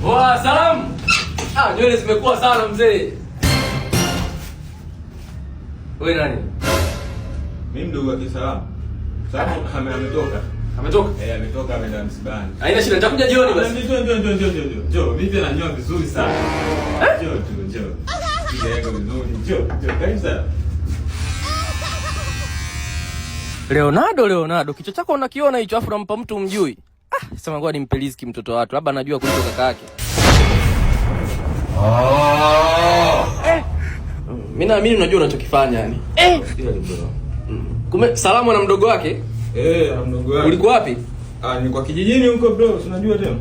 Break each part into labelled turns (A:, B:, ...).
A: Poa, salamu. Nywele zimekuwa sana mzee. Wewe nani?
B: Mimi mdogo wa Kisalamu. Salamu ametoka.
A: Ametoka?
B: Ametoka ameenda msibani.
A: Haina shida, nitakuja jioni basi.
B: Njoo. Mimi tena nanyoa vizuri sana. Njoo. Piga yako vizuri. Njoo. Karibu sana.
A: Leonardo, kichwa chako unakiona hicho afu nampa mtu umjui. Sema ngoja nimpe riziki mtoto watu, labda anajua kuliko kaka yake. Mimi naamini unajua unachokifanya yani. Salamu na mdogo wake?
B: Na mdogo wake.
A: Ulikuwa wapi?
B: Nilikuwa kijijini huko bro, unajua tena.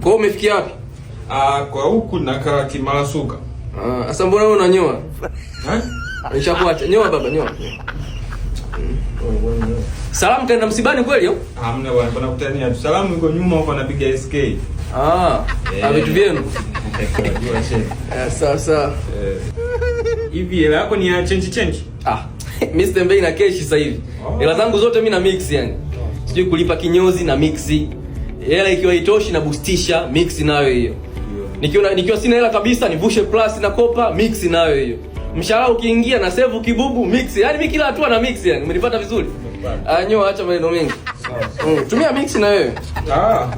A: Kwa hiyo umefikia wapi?
B: Kwa huku nakaa Kimalasuka.
A: Sasa mbona wewe unanyoa? Nishakuacha. Nyoa baba, nyoa. Salamu kaenda msibani kweli?
B: Hamna bwana, tunakutania tu. Salamu yuko nyuma huko anapiga SK.
A: Vitu vyenu.
B: Unajua shehe.
A: Sawa.
B: Hivi hela yako ni ya change?
A: Mimi sitembei na cash sasa hivi. Hela zangu zote mimi na mix yani. Sijui kulipa kinyozi na mix. Hela ikiwa itoshi na boostisha mix nayo hiyo. Nikiwa sina hela kabisa nivushe plus na kopa mix nayo hiyo. Mshahara ukiingia na save kibubu mix. Yaani mimi kila hatua na mix yani. Umenipata vizuri? Nyoa acha maneno mengi. Tumia mix na wewe.